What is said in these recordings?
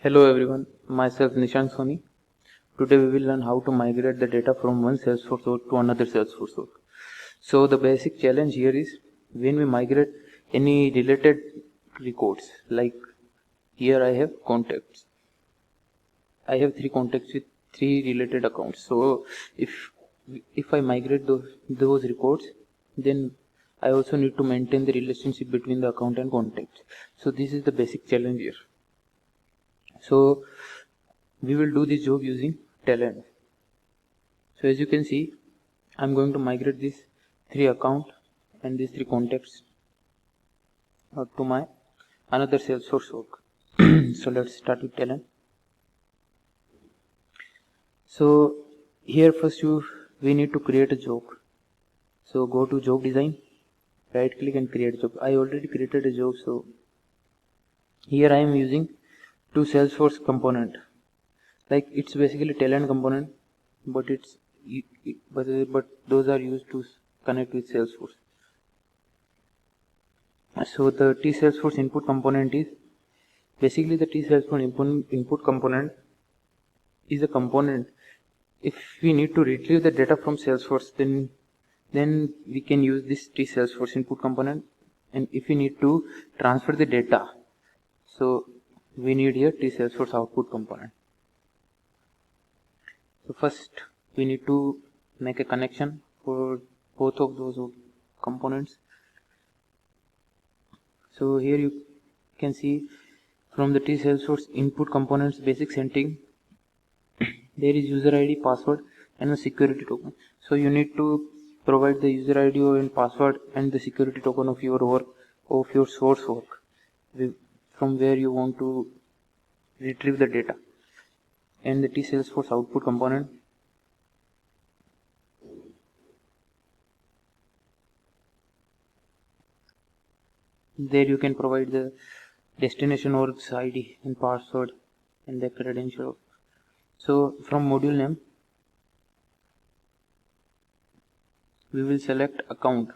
Hello everyone, myself Nishant Soni. Today we will learn how to migrate the data from one Salesforce work to another Salesforce work. So the basic challenge here is when we migrate any related records, like here I have contacts. I have 3 contacts with 3 related accounts. So if I migrate those records, then I also need to maintain the relationship between the account and contacts. So this is the basic challenge here. So we will do this job using Talend. So as you can see, I'm going to migrate these 3 accounts and these 3 contacts to my another Salesforce work. So let's start with Talend. So here first we need to create a job. So go to job design, right click and create job. I already created a job, so here I am using 2 Salesforce component. Like it's basically Talend component, but but those are used to connect with Salesforce. So the T Salesforce input component is basically the T Salesforce input component is a component. If we need to retrieve the data from Salesforce, then we can use this T Salesforce input component. And if we need to transfer the data, so we need here T Salesforce output component. So first we need to make a connection for both of those components. So here you can see from the T Salesforce input components basic setting, there is user ID, password and a security token. So you need to provide the user ID and password and the security token of your work, of your source work, from where you want to retrieve the data. And the T Salesforce output component, there you can provide the destination works ID and password and the credential. So from module name we will select account,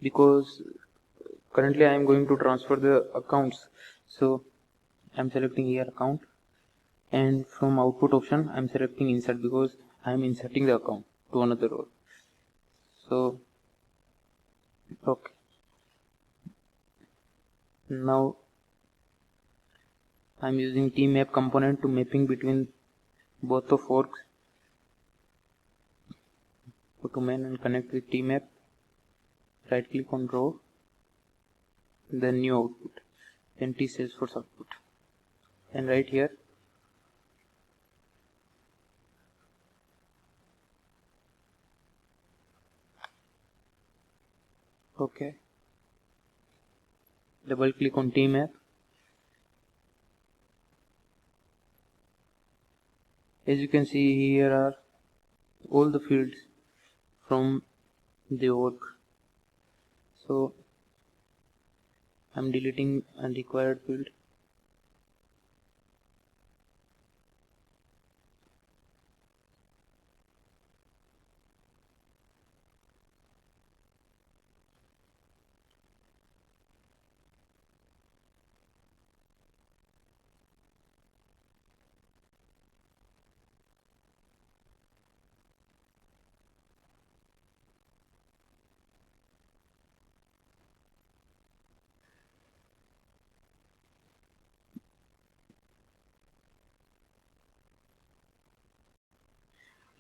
because currently I am going to transfer the accounts, so I am selecting here account. And from output option I am selecting insert, because I am inserting the account to another role. So okay, now I am using tmap component to mapping between both of works. Go to main and connect with tmap, right click on row, then new output, then T Salesforce output, and right here okay, double click on tmap. As you can see, here are all the fields from the work. So I'm deleting unrequired field.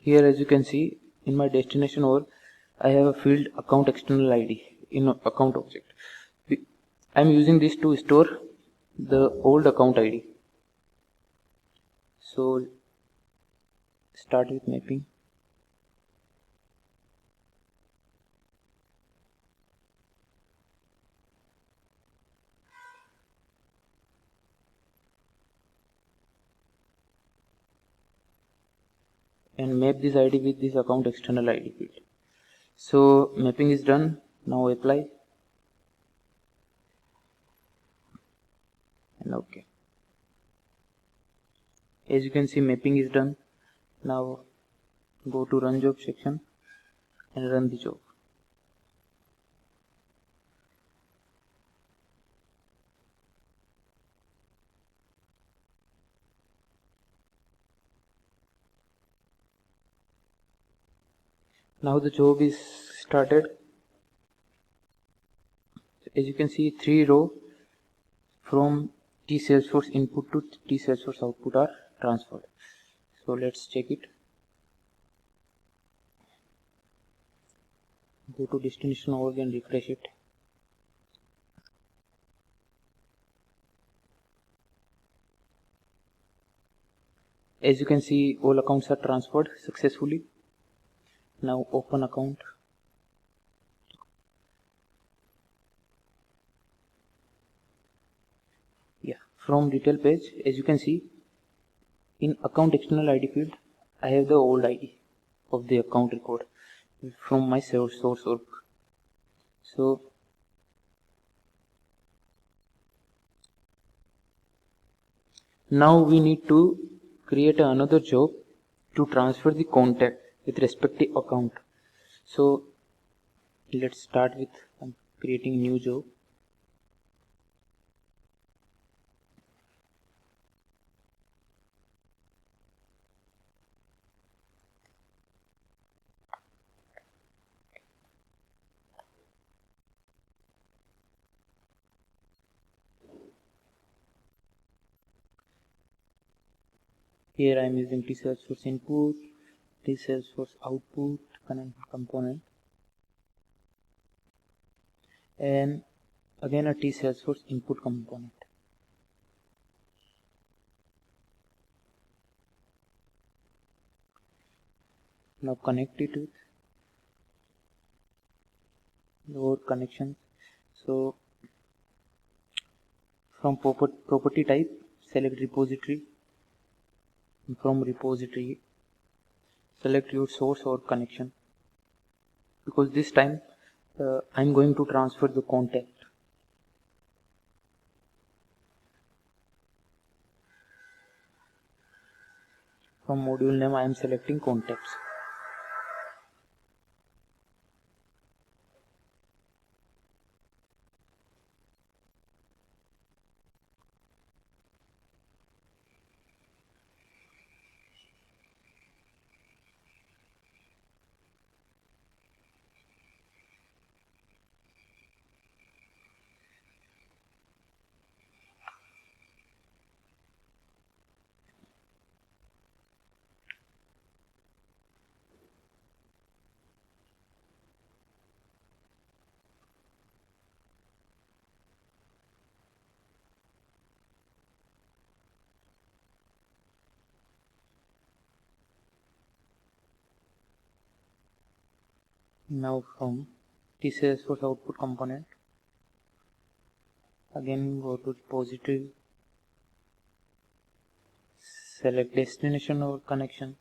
Here as you can see, in my destination work I have a field account external ID in account object. I'm using this to store the old account ID. So start with mapping. And map this ID with this account external ID field. So mapping is done. Now apply and okay. As you can see, mapping is done. Now go to run job section and run the job. Now the job is started. As you can see, 3 rows from T Salesforce input to T Salesforce output are transferred. So let's check it. Go to destination org and refresh it. As you can see, all accounts are transferred successfully. Now open account. Yeah, from detail page, as you can see, in account external ID field, I have the old ID of the account record from my source org. So now we need to create another job to transfer the contact with respective account. So let's start with creating new job. Here I am using T Salesforce input, T Salesforce output component, and again a T Salesforce input component. Now connect it with your connections. So from property type, select repository. From repository, select your source or connection, because this time I'm going to transfer the contact. From module name, I am selecting contacts. Now from T Salesforce output component, again go to repository, select destination or connection.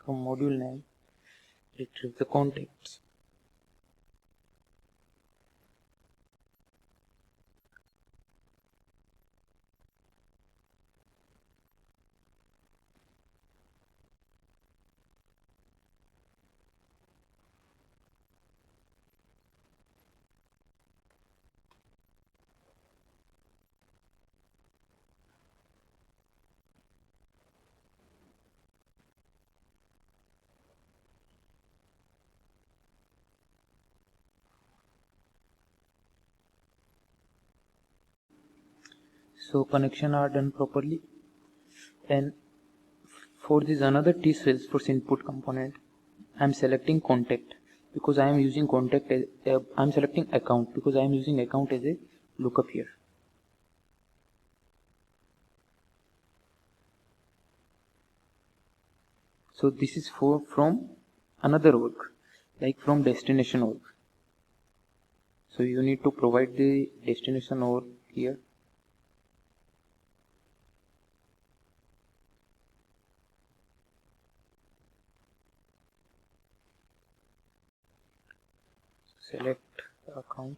From module name, retrieve the contacts. So connection are done properly, and for this another T Salesforce input component, I am selecting contact because I am using contact as I am selecting account because I am using account as a lookup here. So this is from another org, like from destination org. So you need to provide the destination org here. Select account.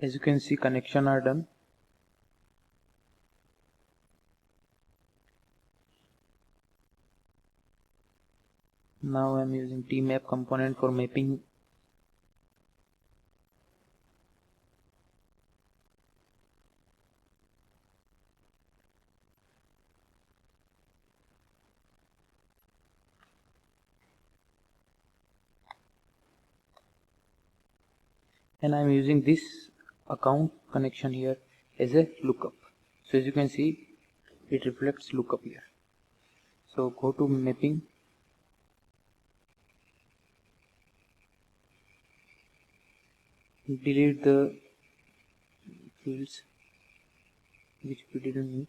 As you can see, connection are done. Now I'm using tmap component for mapping and I'm using this account connection here as a lookup. So as you can see, it reflects lookup here. So go to mapping, delete the fields which we didn't need.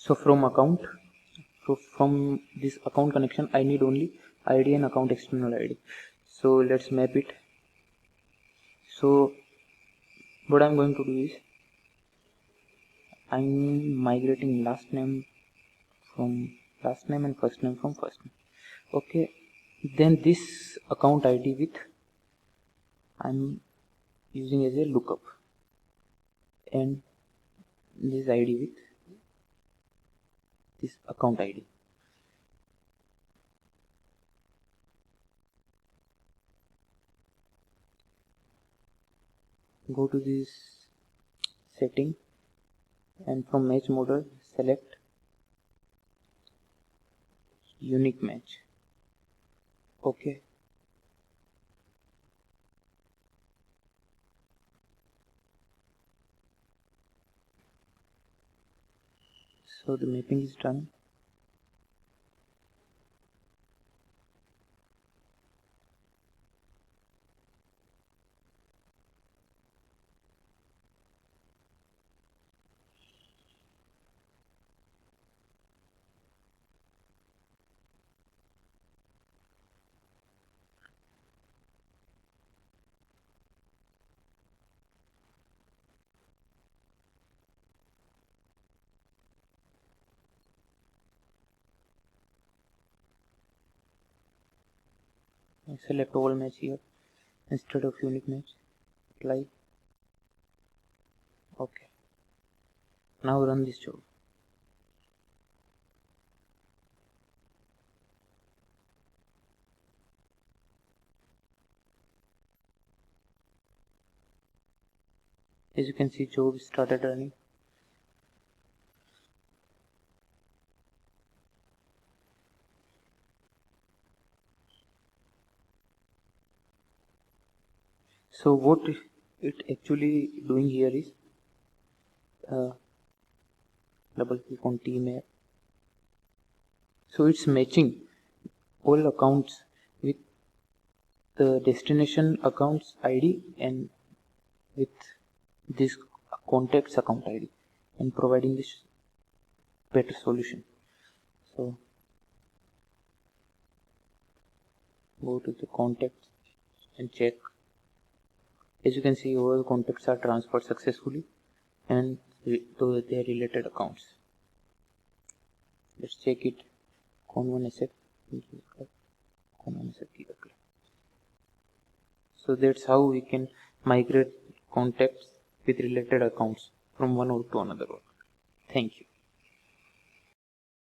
So from this account connection, I need only ID and account external ID. So let's map it. So what I'm going to do is I'm migrating last name from last name and first name from first name. Okay, then this account ID with I'm using as a lookup, and this ID with this account ID. Go to this setting and from match model select unique match. Okay, so the mapping is done. I select all match here instead of unique match. Apply. Okay, now run this job. As you can see, job started running. So what it actually doing here is double click on tmap. So it's matching all accounts with the destination accounts ID and with this contacts account ID and providing this better solution. So go to the contacts and check. As you can see, all the contacts are transferred successfully and to their related accounts. Let's check it. So that's how we can migrate contacts with related accounts from one or to another one. Thank you.